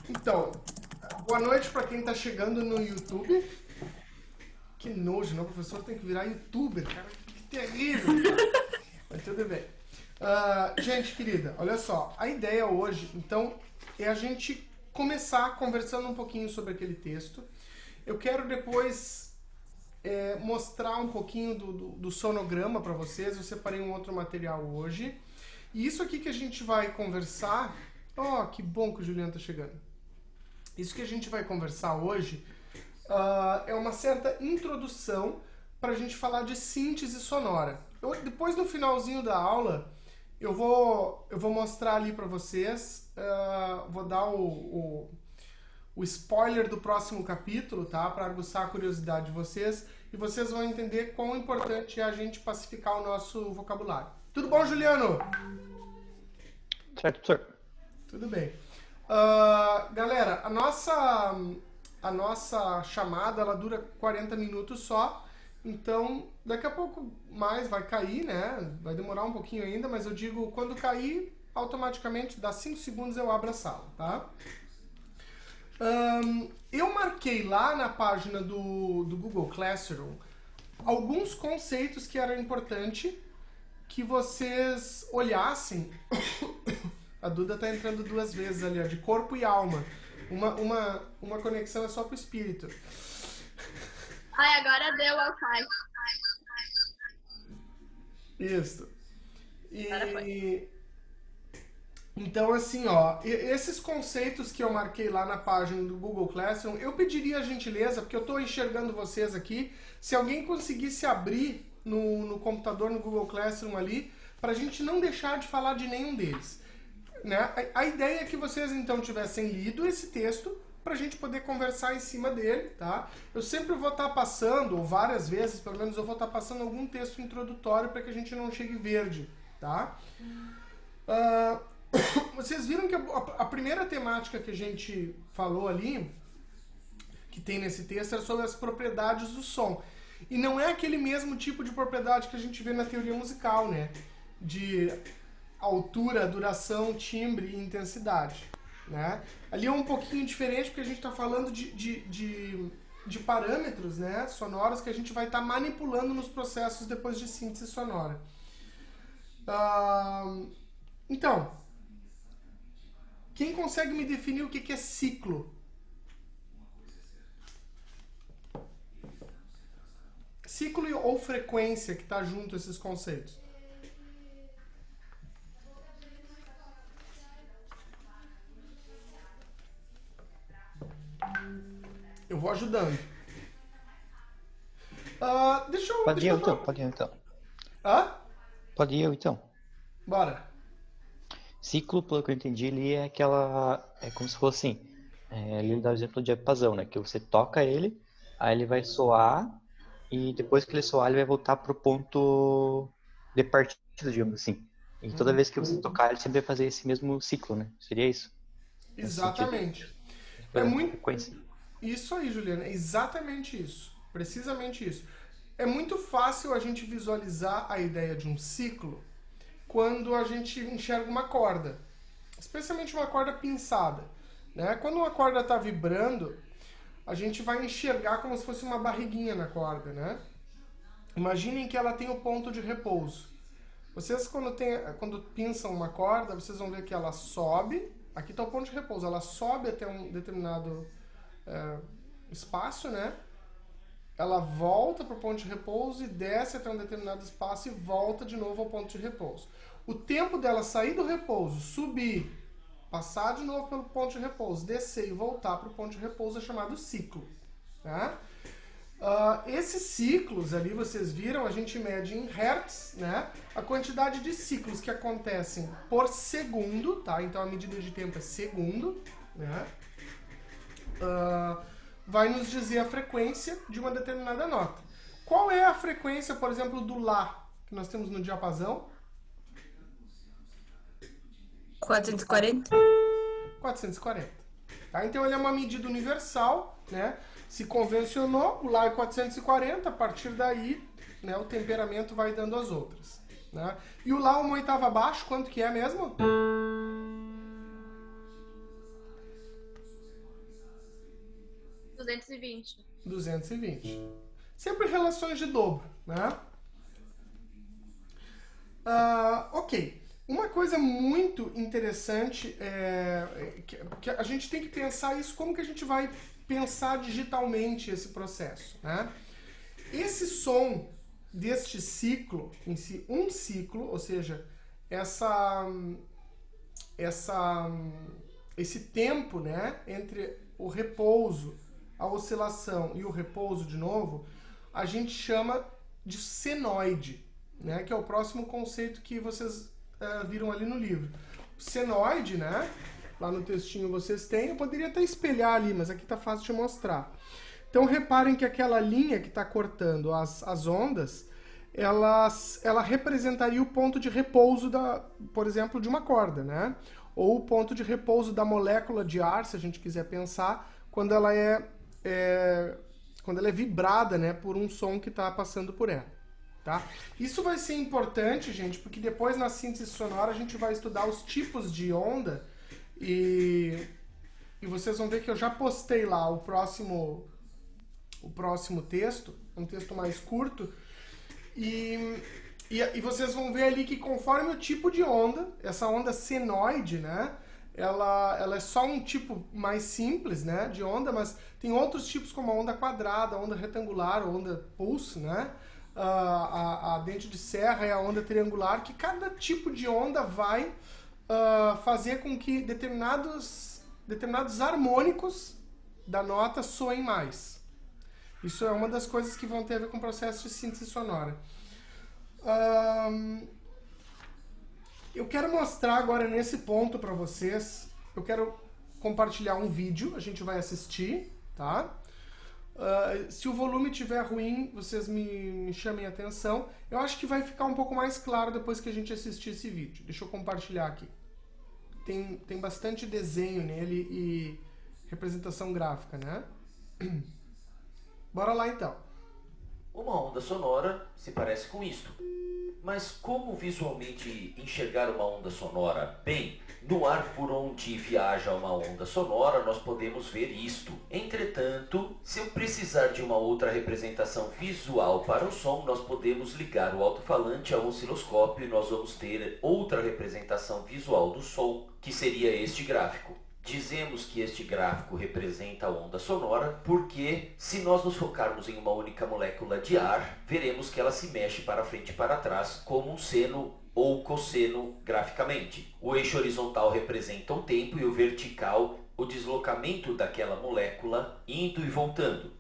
Então, boa noite para quem está chegando no YouTube. Que nojo, né? O professor tem que virar youtuber, cara. Que terrível. Mas tudo bem. Gente querida, olha só. A ideia hoje, então, é a gente começar conversando um pouquinho sobre aquele texto. Eu quero depois mostrar um pouquinho do sonograma para vocês. Eu separei um outro material hoje. E isso aqui que a gente vai conversar... Oh, que bom que o Juliano está chegando. Isso que a gente vai conversar hoje é uma certa introdução para a gente falar de síntese sonora. Depois, no finalzinho da aula, eu vou mostrar ali para vocês, vou dar o spoiler do próximo capítulo, tá? Para aguçar a curiosidade de vocês, e vocês vão entender quão importante é a gente pacificar o nosso vocabulário. Tudo bom, Juliano? Certo, senhor. Tudo bem. Galera, a nossa chamada ela dura 40 minutos só, então daqui a pouco mais vai cair, né? Vai demorar um pouquinho ainda, mas eu digo, quando cair, automaticamente, dá 5 segundos eu abro a sala, tá? Eu marquei lá na página do Google Classroom alguns conceitos que eram importantes que vocês olhassem. A Duda tá entrando 2 vezes ali, ó, de corpo e alma. Uma conexão é só pro espírito. Ai, agora deu Wi-Fi. Isso. Agora foi. Então, assim, ó, esses conceitos que eu marquei lá na página do Google Classroom, eu pediria a gentileza, porque eu tô enxergando vocês aqui, se alguém conseguisse abrir no computador, no Google Classroom ali, pra gente não deixar de falar de nenhum deles. Né? A ideia é que vocês então tivessem lido esse texto para a gente poder conversar em cima dele, tá? Eu sempre vou estar passando, ou várias vezes pelo menos, eu vou estar passando algum texto introdutório para que a gente não chegue verde, tá? Vocês viram que a primeira temática que a gente falou ali, que tem nesse texto, era sobre as propriedades do som. E não é aquele mesmo tipo de propriedade que a gente vê na teoria musical, né? De altura, duração, timbre e intensidade, né? Ali é um pouquinho diferente porque a gente está falando de parâmetros, né, sonoros que a gente vai estar manipulando nos processos depois de síntese sonora. Então, quem consegue me definir o que é ciclo? Ciclo ou frequência que está junto a esses conceitos? Eu vou ajudando. Deixa eu... Pode ir eu então. Hã? Pode ir eu então. Bora. Ciclo, pelo que eu entendi, ele é aquela... É como se fosse assim. Ele dá o exemplo de diapasão, né? Que você toca ele, aí ele vai soar, e depois que ele soar, ele vai voltar pro ponto de partida, digamos assim. E toda vez que você tocar, ele sempre vai fazer esse mesmo ciclo, né? Seria isso? Nesse sentido. Exatamente. Por É exemplo, muito... frequência. Isso aí, Juliana, é exatamente isso. Precisamente isso. É muito fácil a gente visualizar a ideia de um ciclo quando a gente enxerga uma corda. Especialmente uma corda pinçada, né? Quando uma corda está vibrando, a gente vai enxergar como se fosse uma barriguinha na corda, né? Imaginem que ela tem o ponto de repouso. Vocês, quando pinçam uma corda, vocês vão ver que ela sobe. Aqui está o ponto de repouso. Ela sobe até um determinado espaço, né? Ela volta para o ponto de repouso e desce até um determinado espaço e volta de novo ao ponto de repouso. O tempo dela sair do repouso, subir, passar de novo pelo ponto de repouso, descer e voltar para o ponto de repouso é chamado ciclo. Tá? Esses ciclos ali, vocês viram, a gente mede em hertz, né? A quantidade de ciclos que acontecem por segundo, tá? Então a medida de tempo é segundo, né? Vai nos dizer a frequência de uma determinada nota. Qual é a frequência, por exemplo, do Lá, que nós temos no diapasão? 440. 440. Tá? Então ele é uma medida universal, né? Se convencionou, o Lá é 440, a partir daí, né, o temperamento vai dando as outras. Né? E o Lá uma oitava abaixo, quanto que é mesmo? 220. 220. Sempre relações de dobro, né? Ok. Uma coisa muito interessante que a gente tem que pensar isso, como que a gente vai pensar digitalmente esse processo, né? Esse som deste ciclo, em si, um ciclo, ou seja, esse tempo, né, entre o repouso, a oscilação e o repouso de novo, a gente chama de senoide, né, que é o próximo conceito que vocês viram ali no livro. O senoide, né, lá no textinho vocês têm, eu poderia até espelhar ali, mas aqui tá fácil de mostrar. Então reparem que aquela linha que está cortando as ondas, ela representaria o ponto de repouso, por exemplo, de uma corda, né? Ou o ponto de repouso da molécula de ar, se a gente quiser pensar, quando ela é vibrada, né, por um som que está passando por ela. Tá? Isso vai ser importante, gente, porque depois na síntese sonora a gente vai estudar os tipos de onda e vocês vão ver que eu já postei lá o próximo texto, um texto mais curto, e vocês vão ver ali que conforme o tipo de onda, essa onda senoide, né, ela é só um tipo mais simples, né, de onda, mas tem outros tipos como a onda quadrada, a onda retangular, a onda pulse, né, a dente de serra e a onda triangular, que cada tipo de onda vai fazer com que determinados harmônicos da nota soem mais. Isso é uma das coisas que vão ter a ver com o processo de síntese sonora. Eu quero mostrar agora nesse ponto para vocês, eu quero compartilhar um vídeo, a gente vai assistir, tá? Se o volume estiver ruim, vocês me chamem a atenção. Eu acho que vai ficar um pouco mais claro depois que a gente assistir esse vídeo. Deixa eu compartilhar aqui. Tem bastante desenho nele e representação gráfica, né? Bora lá então. Uma onda sonora se parece com isto. Mas como visualmente enxergar uma onda sonora? Bem, no ar por onde viaja uma onda sonora, nós podemos ver isto. Entretanto, se eu precisar de uma outra representação visual para o som, nós podemos ligar o alto-falante ao osciloscópio e nós vamos ter outra representação visual do som, que seria este gráfico. Dizemos que este gráfico representa a onda sonora porque, se nós nos focarmos em uma única molécula de ar, veremos que ela se mexe para frente e para trás como um seno ou cosseno graficamente. O eixo horizontal representa o tempo e o vertical o deslocamento daquela molécula indo e voltando.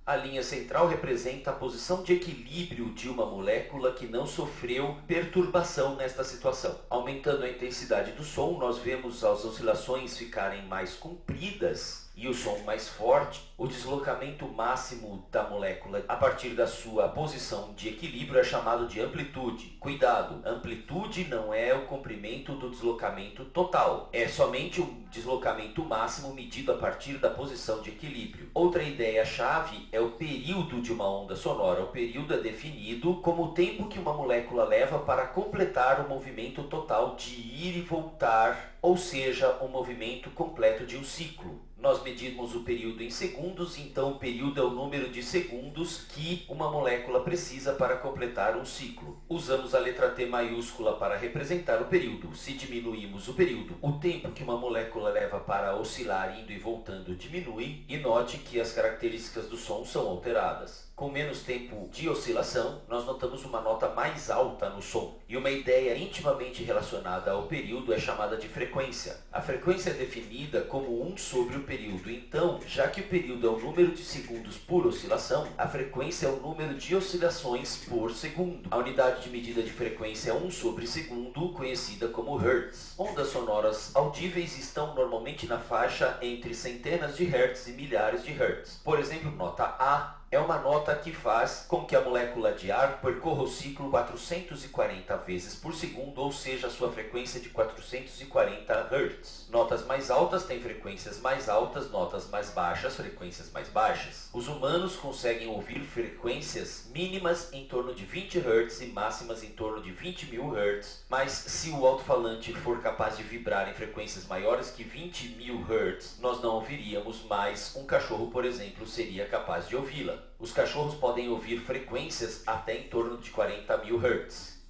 A linha central representa a posição de equilíbrio de uma molécula que não sofreu perturbação nesta situação. Aumentando a intensidade do som, nós vemos as oscilações ficarem mais compridas e o som mais forte. O deslocamento máximo da molécula a partir da sua posição de equilíbrio é chamado de amplitude. Cuidado, amplitude não é o comprimento do deslocamento total, é somente o deslocamento máximo medido a partir da posição de equilíbrio. Outra ideia-chave é o período de uma onda sonora. O período é definido como o tempo que uma molécula leva para completar o movimento total de ir e voltar, ou seja, o movimento completo de um ciclo. Nós medimos o período em segundos, então o período é o número de segundos que uma molécula precisa para completar um ciclo. Usamos a letra T maiúscula para representar o período. Se diminuímos o período, o tempo que uma molécula leva para oscilar indo e voltando diminui, e note que as características do som são alteradas. Com menos tempo de oscilação, nós notamos uma nota mais alta no som. E uma ideia intimamente relacionada ao período é chamada de frequência. A frequência é definida como 1 sobre o período. Então, já que o período é o número de segundos por oscilação, a frequência é o número de oscilações por segundo. A unidade de medida de frequência é 1 sobre segundo, conhecida como Hertz. Ondas sonoras audíveis estão normalmente na faixa entre centenas de Hertz e milhares de Hertz. Por exemplo, nota A é uma nota que faz com que a molécula de ar percorra o ciclo 440 vezes por segundo, ou seja, a sua frequência de 440 Hz. Notas mais altas têm frequências mais altas, notas mais baixas, frequências mais baixas. Os humanos conseguem ouvir frequências mínimas em torno de 20 Hz e máximas em torno de 20.000 Hz, mas se o alto-falante for capaz de vibrar em frequências maiores que 20.000 Hz, nós não ouviríamos, mas um cachorro, por exemplo, seria capaz de ouvi-la. Os cachorros podem ouvir frequências até em torno de 40.000 Hz.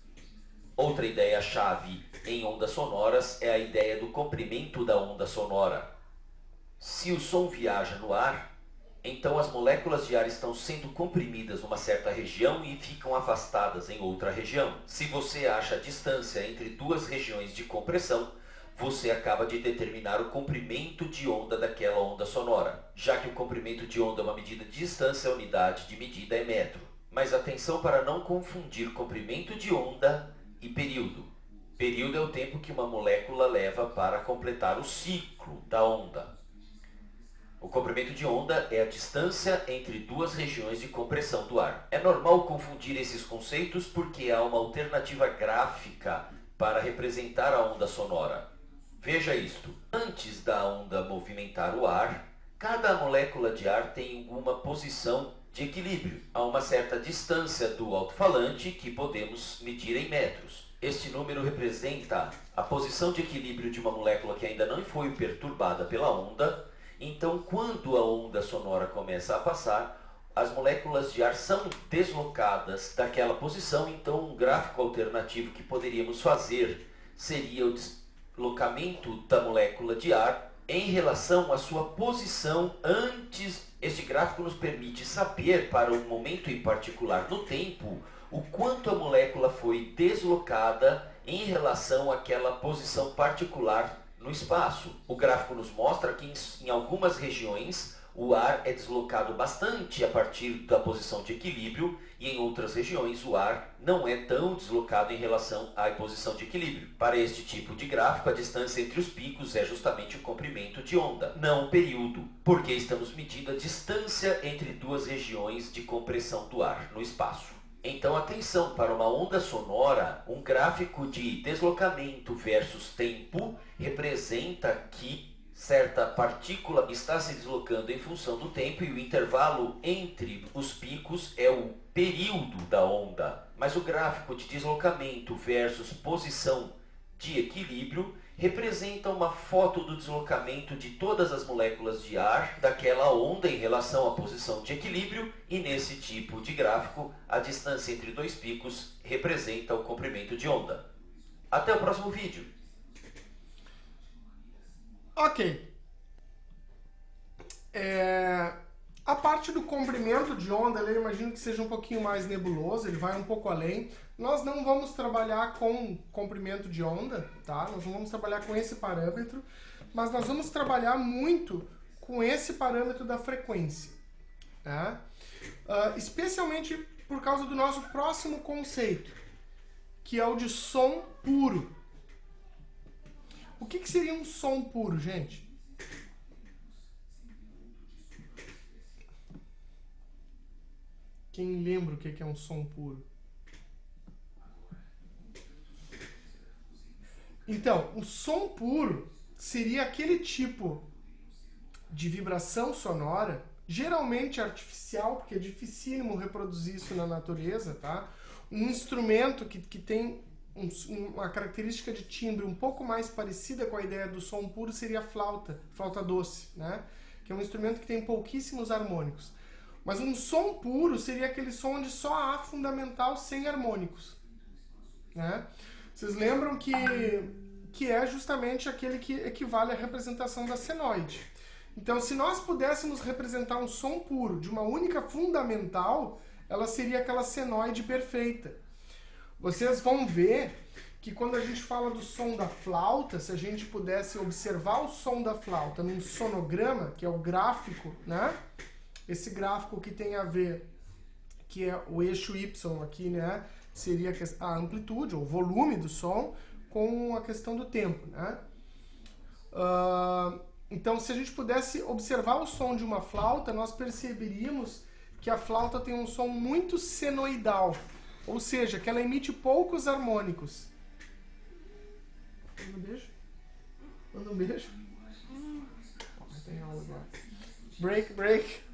Outra ideia-chave em ondas sonoras é a ideia do comprimento da onda sonora. Se o som viaja no ar, então as moléculas de ar estão sendo comprimidas numa certa região e ficam afastadas em outra região. Se você acha a distância entre duas regiões de compressão, você acaba de determinar o comprimento de onda daquela onda sonora, já que o comprimento de onda é uma medida de distância, a unidade de medida é metro. Mas atenção para não confundir comprimento de onda e período. Período é o tempo que uma molécula leva para completar o ciclo da onda. O comprimento de onda é a distância entre duas regiões de compressão do ar. É normal confundir esses conceitos porque há uma alternativa gráfica para representar a onda sonora. Veja isto. Antes da onda movimentar o ar, cada molécula de ar tem uma posição de equilíbrio a uma certa distância do alto-falante que podemos medir em metros. Este número representa a posição de equilíbrio de uma molécula que ainda não foi perturbada pela onda. Então, quando a onda sonora começa a passar, as moléculas de ar são deslocadas daquela posição. Então, um gráfico alternativo que poderíamos fazer seria o deslocamento da molécula de ar em relação à sua posição antes. Este gráfico nos permite saber, para um momento em particular no tempo, o quanto a molécula foi deslocada em relação àquela posição particular no espaço. O gráfico nos mostra que em algumas regiões o ar é deslocado bastante a partir da posição de equilíbrio e em outras regiões o ar não é tão deslocado em relação à posição de equilíbrio. Para este tipo de gráfico, a distância entre os picos é justamente o comprimento de onda, não o período, porque estamos medindo a distância entre duas regiões de compressão do ar no espaço. Então, atenção, para uma onda sonora, um gráfico de deslocamento versus tempo representa que certa partícula está se deslocando em função do tempo e o intervalo entre os picos é o período da onda. Mas o gráfico de deslocamento versus posição de equilíbrio representa uma foto do deslocamento de todas as moléculas de ar daquela onda em relação à posição de equilíbrio, e nesse tipo de gráfico a distância entre dois picos representa o comprimento de onda. Até o próximo vídeo. Ok. A parte do comprimento de onda, eu imagino que seja um pouquinho mais nebuloso, ele vai um pouco além. Nós não vamos trabalhar com comprimento de onda, tá? Nós não vamos trabalhar com esse parâmetro, mas nós vamos trabalhar muito com esse parâmetro da frequência, tá? Especialmente por causa do nosso próximo conceito, que é o de som puro. O que seria um som puro, gente? Quem lembra o que é um som puro? Então, o som puro seria aquele tipo de vibração sonora, geralmente artificial, porque é dificílimo reproduzir isso na natureza, tá? Um instrumento que tem uma característica de timbre um pouco mais parecida com a ideia do som puro seria a flauta doce, né? Que é um instrumento que tem pouquíssimos harmônicos. Mas um som puro seria aquele som onde só há fundamental sem harmônicos, né? Vocês lembram que é justamente aquele que equivale à representação da senoide. Então, se nós pudéssemos representar um som puro de uma única fundamental, ela seria aquela senoide perfeita. Vocês vão ver que quando a gente fala do som da flauta, se a gente pudesse observar o som da flauta num sonograma, que é o gráfico, né? Esse gráfico que tem a ver, que é o eixo Y aqui, né? Seria a amplitude, ou volume do som, com a questão do tempo, né? Então, se a gente pudesse observar o som de uma flauta, nós perceberíamos que a flauta tem um som muito senoidal, ou seja, que ela emite poucos harmônicos. Manda um beijo. Manda um beijo. Tem aula agora. Break, break.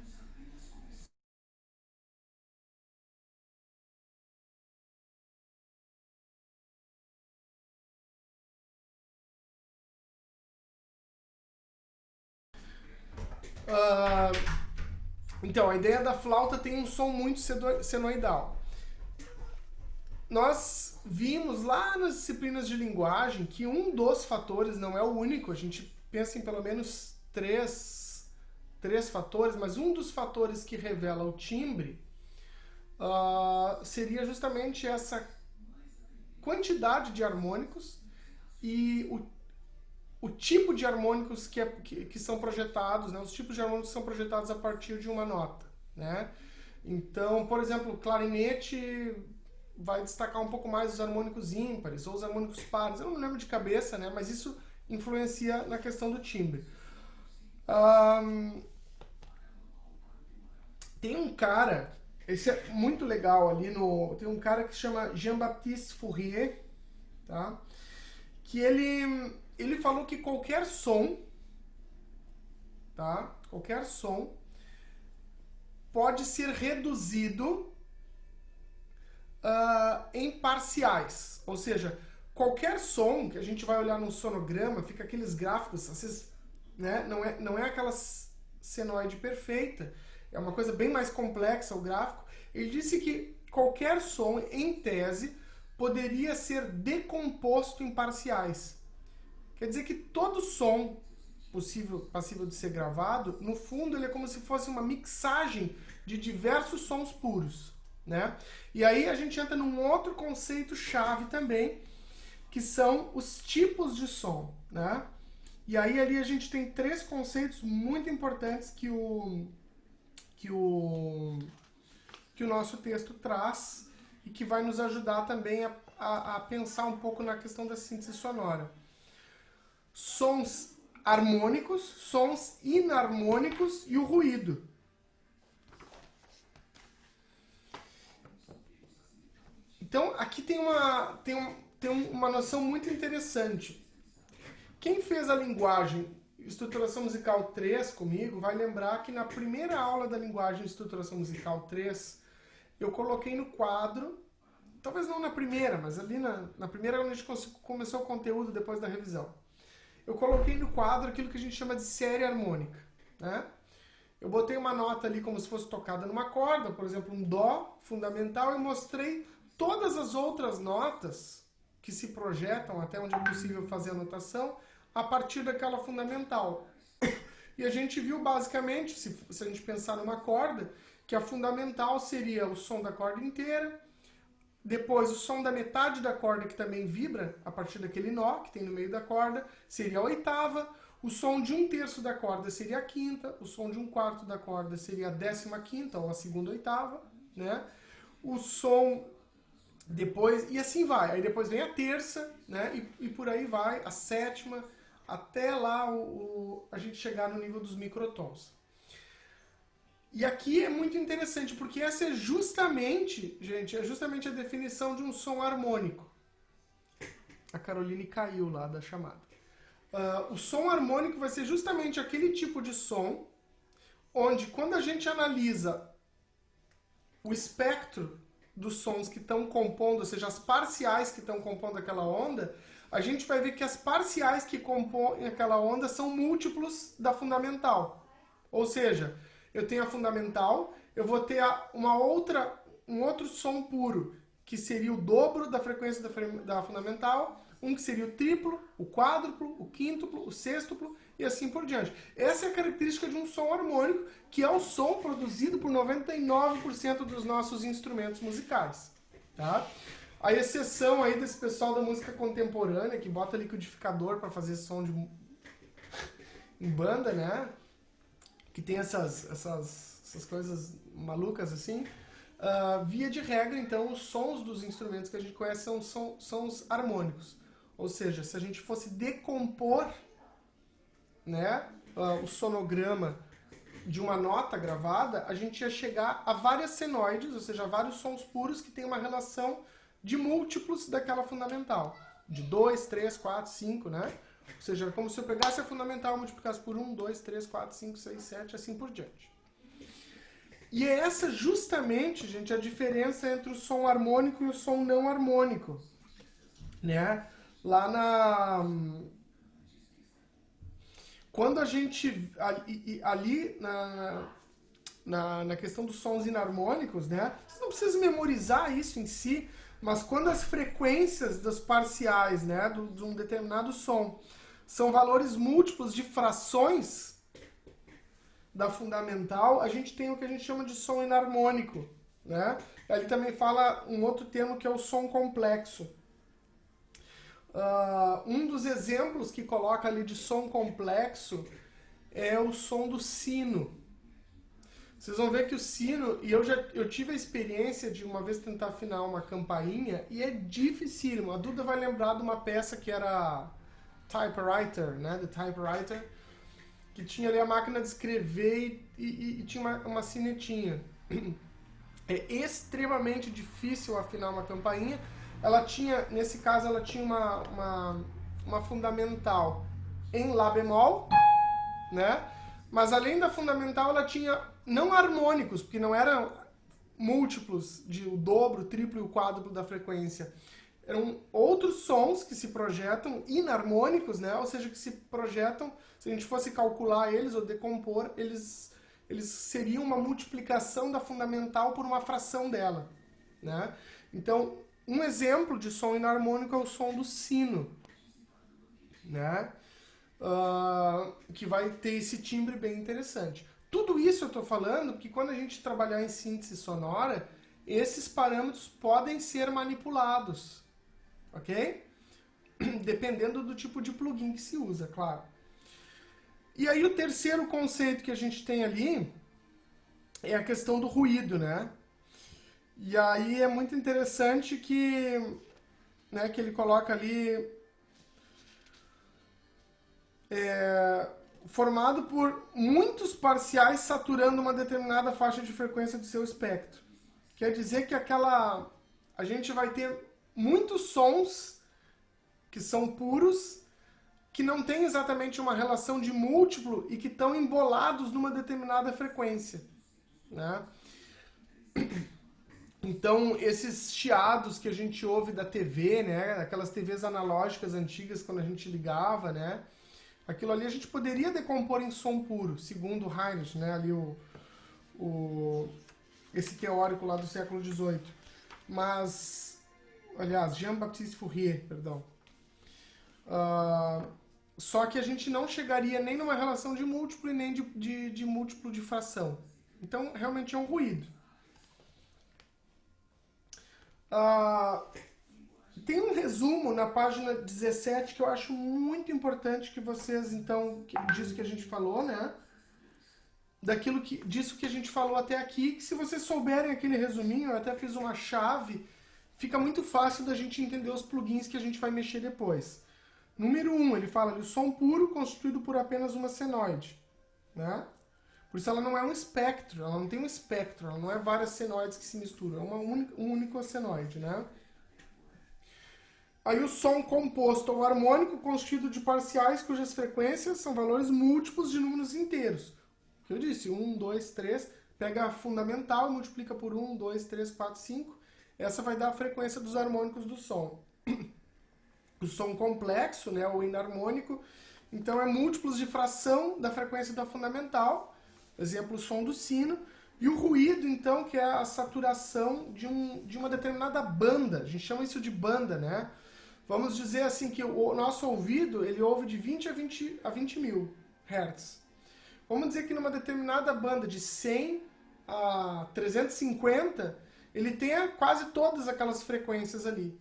Então, a ideia da flauta tem um som muito senoidal. Nós vimos lá nas disciplinas de linguagem que um dos fatores, não é o único, a gente pensa em pelo menos três fatores, mas um dos fatores que revela o timbre seria justamente essa quantidade de harmônicos e o tipo de harmônicos que são projetados, né? Os tipos de harmônicos são projetados a partir de uma nota, né? Então, por exemplo, o clarinete vai destacar um pouco mais os harmônicos ímpares ou os harmônicos pares. Eu não lembro de cabeça, né? Mas isso influencia na questão do timbre. Tem um cara, esse é muito legal ali tem um cara que se chama Jean-Baptiste Fourier, tá? Que ele falou que qualquer som, tá? Qualquer som pode ser reduzido em parciais. Ou seja, qualquer som que a gente vai olhar num sonograma, fica aqueles gráficos, vocês, né? Não é aquela senoide perfeita, é uma coisa bem mais complexa o gráfico. Ele disse que qualquer som, em tese, poderia ser decomposto em parciais. Quer dizer que todo som passível de ser gravado, no fundo ele é como se fosse uma mixagem de diversos sons puros, né? E aí a gente entra num outro conceito chave também, que são os tipos de som, né? E aí ali a gente tem três conceitos muito importantes que o nosso texto traz e que vai nos ajudar também a pensar um pouco na questão da síntese sonora. Sons harmônicos, sons inarmônicos e o ruído. Então, aqui tem uma noção muito interessante. Quem fez a linguagem Estruturação Musical 3 comigo vai lembrar que na primeira aula da linguagem Estruturação Musical 3, eu coloquei no quadro, talvez não na primeira, mas ali na primeira onde a gente começou o conteúdo depois da revisão. Eu coloquei no quadro aquilo que a gente chama de série harmônica, né? Eu botei uma nota ali como se fosse tocada numa corda, por exemplo, um dó fundamental, e mostrei todas as outras notas que se projetam até onde é possível fazer a notação a partir daquela fundamental. E a gente viu basicamente, se a gente pensar numa corda, que a fundamental seria o som da corda inteira, depois o som da metade da corda que também vibra a partir daquele nó que tem no meio da corda seria a oitava, o som de 1/3 da corda seria a quinta, o som de 1/4 da corda seria a 15ª ou a segunda oitava, né? O som depois, e assim vai, aí depois vem a terça, né? E por aí vai, a sétima, até lá a gente chegar no nível dos microtons. E aqui é muito interessante, porque essa é justamente, gente, a definição de um som harmônico. A Caroline caiu lá da chamada. O som harmônico vai ser justamente aquele tipo de som onde, quando a gente analisa o espectro dos sons que estão compondo, ou seja, as parciais que estão compondo aquela onda, a gente vai ver que as parciais que compõem aquela onda são múltiplos da fundamental. Ou seja, eu tenho a fundamental, eu vou ter um outro som puro, que seria o dobro da frequência da fundamental, um que seria o triplo, o quádruplo, o quíntuplo, o sextuplo e assim por diante. Essa é a característica de um som harmônico, que é o som produzido por 99% dos nossos instrumentos musicais, tá? A exceção aí desse pessoal da música contemporânea, que bota liquidificador para fazer som em banda, né? Que tem essas coisas malucas assim. Via de regra, então, os sons dos instrumentos que a gente conhece são sons harmônicos. Ou seja, se a gente fosse decompor, né, o sonograma de uma nota gravada, a gente ia chegar a várias senoides, ou seja, vários sons puros que têm uma relação de múltiplos daquela fundamental. De 2, 3, 4, 5, né? Ou seja, como se eu pegasse a fundamental e multiplicasse por 1, 2, 3, 4, 5, 6, 7, assim por diante. E é essa justamente, gente, a diferença entre o som harmônico e o som não harmônico. Né? Lá quando a gente... Ali na questão dos sons inarmônicos, né? Vocês não precisam memorizar isso em si, mas quando as frequências das parciais, né, de um determinado som são valores múltiplos de frações da fundamental, a gente tem o que a gente chama de som inarmônico, né? Ele também fala um outro termo que é o som complexo. Um dos exemplos que coloca ali de som complexo é o som do sino. Vocês vão ver que o sino, e eu tive a experiência de uma vez tentar afinar uma campainha, e é dificílimo. A Duda vai lembrar de uma peça que era Typewriter, né? The Typewriter, que tinha ali a máquina de escrever e tinha uma sinetinha. É extremamente difícil afinar uma campainha. Ela tinha, nesse caso, ela tinha uma fundamental em Lá bemol, né? Mas além da fundamental, ela tinha não harmônicos, porque não eram múltiplos de o dobro, o triplo e o quádruplo da frequência. Eram outros sons que se projetam inarmônicos, né? Ou seja, que se projetam, se a gente fosse calcular eles ou decompor, eles seriam uma multiplicação da fundamental por uma fração dela, né? Então, um exemplo de som inarmônico é o som do sino, né? Que vai ter esse timbre bem interessante. Tudo isso eu estou falando porque quando a gente trabalhar em síntese sonora, esses parâmetros podem ser manipulados, ok? Dependendo do tipo de plugin que se usa, claro. E aí o terceiro conceito que a gente tem ali é a questão do ruído, né? E aí é muito interessante que, né, que ele coloca ali formado por muitos parciais saturando uma determinada faixa de frequência do seu espectro. Quer dizer que a gente vai ter muitos sons que são puros, que não têm exatamente uma relação de múltiplo e que estão embolados numa determinada frequência, né? Então, esses chiados que a gente ouve da TV, né? Aquelas TVs analógicas antigas quando a gente ligava, né? Aquilo ali a gente poderia decompor em som puro, segundo Heinrich, né? Ali esse teórico lá do século XVIII. Mas, aliás, Jean-Baptiste Fourier, perdão. Só que a gente não chegaria nem numa relação de múltiplo e nem de múltiplo de fração. Então, realmente é um ruído. Tem um resumo na página 17 que eu acho muito importante que vocês, então, disso que a gente falou, né? Disso que a gente falou até aqui, que se vocês souberem aquele resuminho, eu até fiz uma chave, fica muito fácil da gente entender os plugins que a gente vai mexer depois. Número 1, ele fala ali, o som puro constituído por apenas uma senoide, né? Por isso ela não é um espectro, ela não tem um espectro, ela não é várias senoides que se misturam, é um único senoide, né? Aí o som composto ou harmônico constituído de parciais cujas frequências são valores múltiplos de números inteiros. O que eu disse, 1, 2, 3, pega a fundamental, multiplica por 1, 2, 3, 4, 5, essa vai dar a frequência dos harmônicos do som. O som complexo, né, ou inarmônico, então é múltiplos de fração da frequência da fundamental, exemplo, o som do sino, e o ruído, então, que é a saturação de uma determinada banda, a gente chama isso de banda, né? Vamos dizer assim que o nosso ouvido, ele ouve de 20 a 20 mil Hz. Vamos dizer que numa determinada banda de 100 a 350, ele tenha quase todas aquelas frequências ali.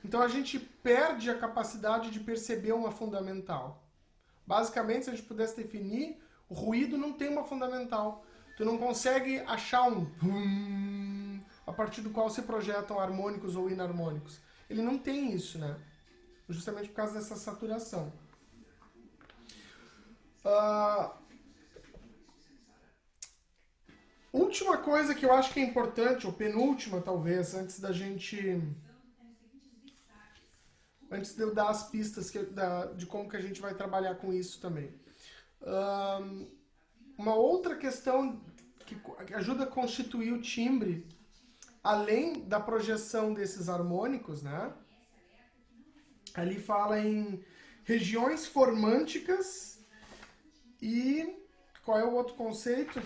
Então a gente perde a capacidade de perceber uma fundamental. Basicamente, se a gente pudesse definir, o ruído não tem uma fundamental. Tu não consegue achar um a partir do qual se projetam harmônicos ou inarmônicos. Ele não tem isso, né? Justamente por causa dessa saturação. Última coisa que eu acho que é importante, ou penúltima talvez, antes de eu dar as pistas de como que a gente vai trabalhar com isso também. Uma outra questão que ajuda a constituir o timbre, além da projeção desses harmônicos, né? Ali fala em regiões formânticas e qual é o outro conceito?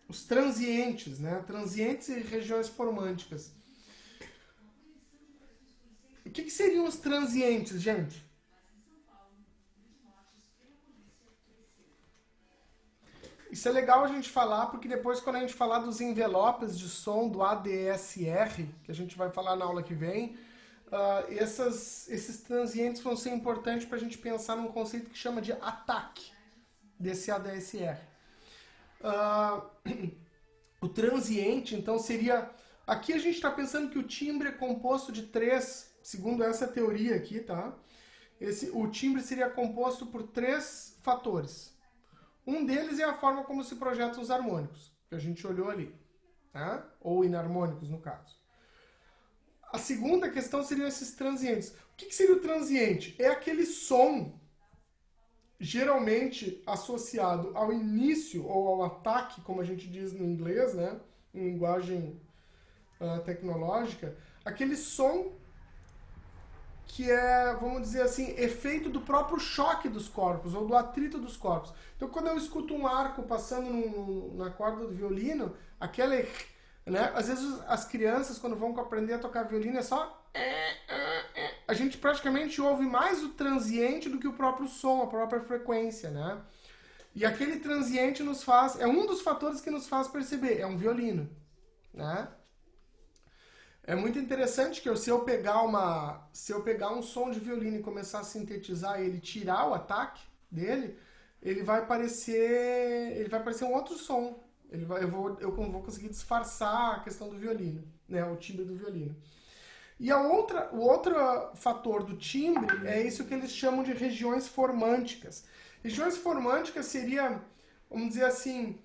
Os transientes, né? Transientes e regiões formânticas. O que seriam os transientes, gente? Isso é legal a gente falar, porque depois quando a gente falar dos envelopes de som, do ADSR, que a gente vai falar na aula que vem, esses transientes vão ser importantes para a gente pensar num conceito que chama de ataque desse ADSR. O transiente, então, seria... Aqui a gente está pensando que o timbre é composto de 3, segundo essa teoria aqui, tá? O timbre seria composto por 3 fatores. Um deles é a forma como se projetam os harmônicos, que a gente olhou ali, tá? Ou inarmônicos, no caso. A segunda questão seriam esses transientes. O que seria o transiente? É aquele som geralmente associado ao início ou ao ataque, como a gente diz no inglês, né? Em linguagem tecnológica, aquele som que é, vamos dizer assim, efeito do próprio choque dos corpos ou do atrito dos corpos. Então, quando eu escuto um arco passando na corda do violino, aquele, né? Às vezes as crianças, quando vão aprender a tocar violino, é só... A gente praticamente ouve mais o transiente do que o próprio som, a própria frequência, né? E aquele transiente nos faz... É um dos fatores que nos faz perceber. É um violino, né? É muito interessante que se eu pegar um som de violino e começar a sintetizar ele, tirar o ataque dele, ele vai parecer um outro som. Eu vou conseguir disfarçar a questão do violino, né? O timbre do violino. E o outro fator do timbre é isso que eles chamam de regiões formânticas. Regiões formânticas seria, vamos dizer assim,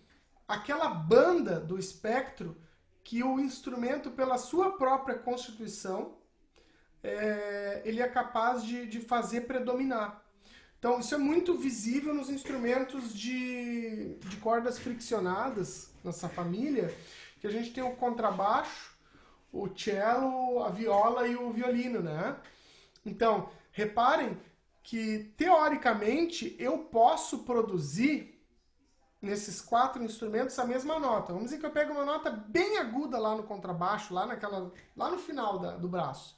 aquela banda do espectro que o instrumento, pela sua própria constituição, ele é capaz de fazer predominar. Então, isso é muito visível nos instrumentos de cordas friccionadas, nessa família, que a gente tem o contrabaixo, o cello, a viola e o violino, né? Então, reparem que, teoricamente, eu posso produzir nesses 4 instrumentos a mesma nota. Vamos dizer que eu pego uma nota bem aguda lá no contrabaixo, lá no final do braço,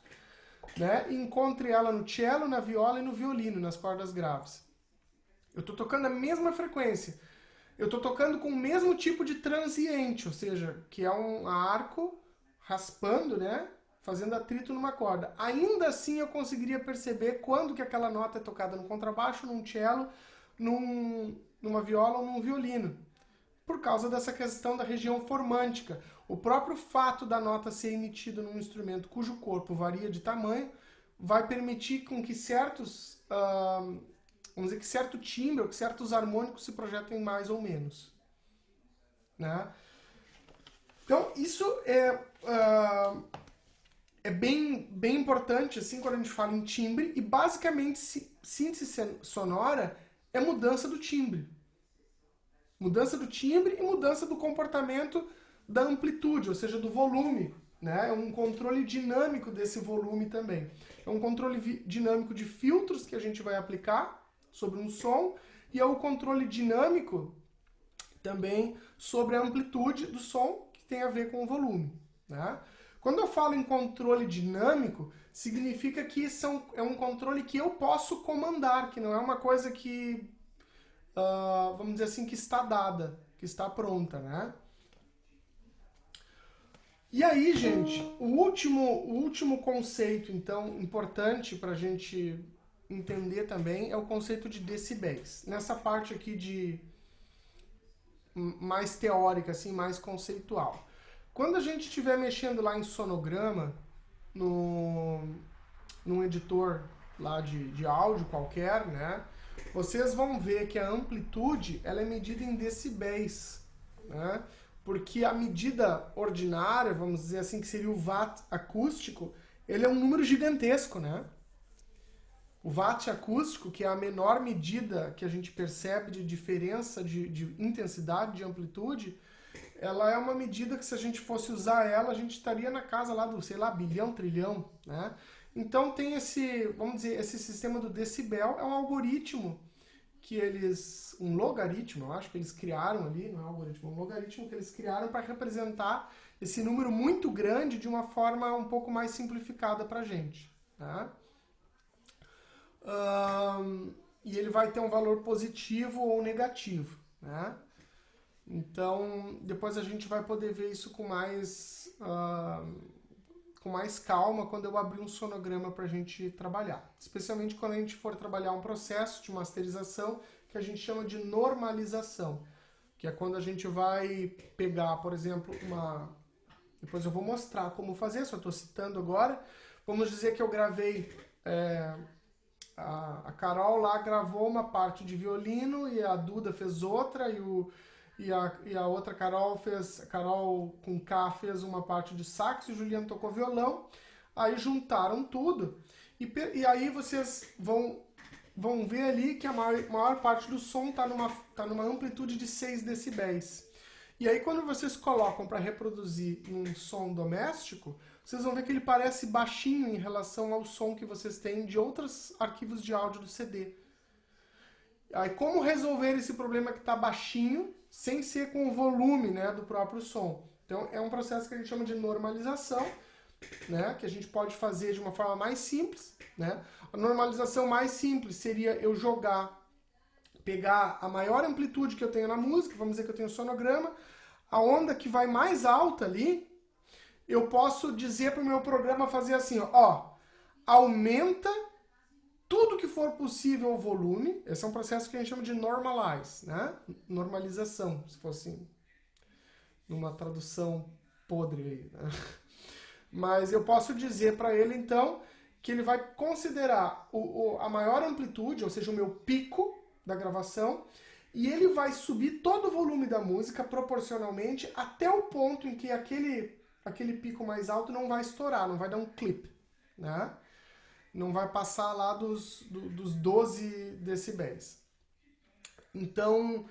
né? E encontre ela no cello, na viola e no violino, nas cordas graves. Eu estou tocando a mesma frequência. Eu estou tocando com o mesmo tipo de transiente, ou seja, que é um arco raspando, né? Fazendo atrito numa corda. Ainda assim eu conseguiria perceber quando que aquela nota é tocada no contrabaixo, num cello, numa viola ou num violino, por causa dessa questão da região formântica. O próprio fato da nota ser emitida num instrumento cujo corpo varia de tamanho vai permitir com que certos, vamos dizer que certo timbre ou que certos harmônicos se projetem mais ou menos, né? Então isso é bem importante assim quando a gente fala em timbre, e basicamente síntese sonora é mudança do timbre. Mudança do timbre e mudança do comportamento da amplitude, ou seja, do volume, né? É um controle dinâmico desse volume também. É um controle dinâmico de filtros que a gente vai aplicar sobre um som, e é o controle dinâmico também sobre a amplitude do som, que tem a ver com o volume, né? Quando eu falo em controle dinâmico, significa que é um controle que eu posso comandar, que não é uma coisa que, vamos dizer assim, que está dada, que está pronta, né? E aí, gente, o último conceito, então, importante para a gente entender também é o conceito de decibéis. Nessa parte aqui de mais teórica, assim, mais conceitual. Quando a gente estiver mexendo lá em sonograma, num editor lá de áudio qualquer, né? Vocês vão ver que a amplitude ela é medida em decibéis, né? Porque a medida ordinária, vamos dizer assim, que seria o watt acústico, ele é um número gigantesco, né? O watt acústico, que é a menor medida que a gente percebe de diferença de intensidade, de amplitude, ela é uma medida que se a gente fosse usar ela, a gente estaria na casa lá do, sei lá, bilhão, trilhão, né? Então tem esse, vamos dizer, esse sistema do decibel é um algoritmo que eles, um logaritmo, eu acho que eles criaram ali, não é um algoritmo, um logaritmo que eles criaram para representar esse número muito grande de uma forma um pouco mais simplificada para a gente, tá? E ele vai ter um valor positivo ou negativo, né? Então, depois a gente vai poder ver isso com mais calma quando eu abrir um sonograma para a gente trabalhar. Especialmente quando a gente for trabalhar um processo de masterização que a gente chama de normalização, que é quando a gente vai pegar, por exemplo, depois eu vou mostrar como fazer, só estou citando agora. Vamos dizer que eu gravei... A Carol lá gravou uma parte de violino e a Duda fez outra e a outra Carol com K fez uma parte de sax e o Juliano tocou violão. Aí juntaram tudo e aí vocês vão ver ali que a maior parte do som tá numa amplitude de 6 decibéis. E aí quando vocês colocam para reproduzir um som doméstico, vocês vão ver que ele parece baixinho em relação ao som que vocês têm de outros arquivos de áudio do CD. Aí como resolver esse problema que está baixinho, sem ser com o volume, né, do próprio som? Então é um processo que a gente chama de normalização, né, que a gente pode fazer de uma forma mais simples, né? A normalização mais simples seria eu pegar a maior amplitude que eu tenho na música, vamos dizer que eu tenho um sonograma, a onda que vai mais alta ali, eu posso dizer para o meu programa fazer assim, ó, aumenta tudo que for possível o volume. Esse é um processo que a gente chama de normalize, né? Normalização, se fosse numa tradução podre aí, né? Mas eu posso dizer para ele, então, que ele vai considerar a maior amplitude, ou seja, o meu pico da gravação, e ele vai subir todo o volume da música proporcionalmente até o ponto em que aquele pico mais alto não vai estourar, não vai dar um clip, né? Não vai passar lá dos 12 decibéis. Então,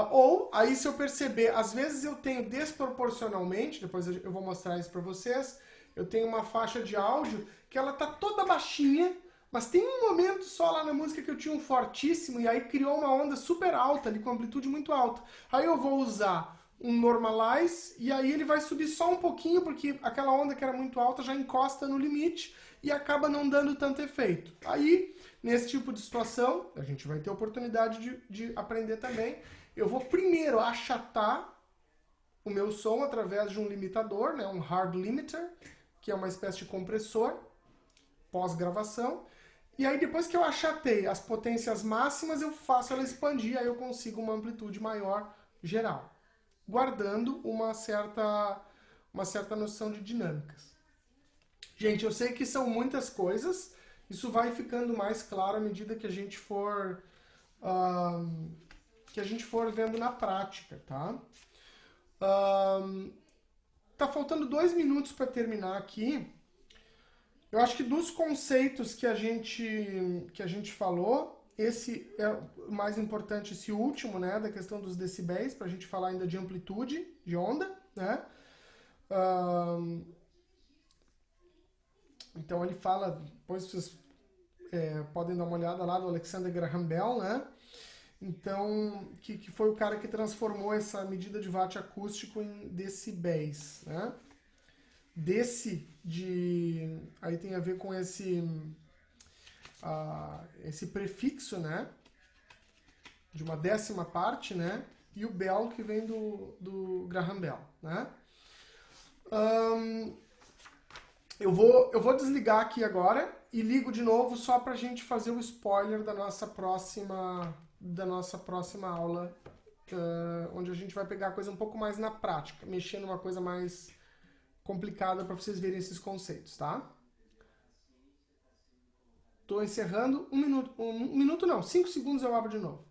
ou aí se eu perceber, às vezes eu tenho desproporcionalmente, depois eu vou mostrar isso para vocês, eu tenho uma faixa de áudio que ela tá toda baixinha, mas tem um momento só lá na música que eu tinha um fortíssimo e aí criou uma onda super alta ali, com amplitude muito alta. Aí eu vou usar um normalize e aí ele vai subir só um pouquinho porque aquela onda que era muito alta já encosta no limite e acaba não dando tanto efeito. Aí, nesse tipo de situação, a gente vai ter oportunidade de aprender também. Eu vou primeiro achatar o meu som através de um limitador, né, um hard limiter, que é uma espécie de compressor pós-gravação. E aí depois que eu achatei as potências máximas, eu faço ela expandir, aí eu consigo uma amplitude maior geral, guardando uma certa noção de dinâmicas. Gente, eu sei que são muitas coisas, isso vai ficando mais claro à medida que a gente for vendo na prática, tá? Tá faltando 2 minutos para terminar aqui. Eu acho que dos conceitos que a gente falou, esse é o mais importante, esse último, né, da questão dos decibéis, para a gente falar ainda de amplitude de onda, né? Então ele fala, depois vocês podem dar uma olhada lá do Alexander Graham Bell, né? Então, que foi o cara que transformou essa medida de watt acústico em decibéis, né? Aí tem a ver com esse prefixo, né? De uma 10ª parte, né? E o Bell que vem do Graham Bell, né? Eu vou desligar aqui agora e ligo de novo só pra gente fazer o spoiler da nossa próxima aula, onde a gente vai pegar a coisa um pouco mais na prática, mexer numa coisa mais complicada para vocês verem esses conceitos, tá? tô encerrando. Um minuto não, 5 segundos eu abro de novo.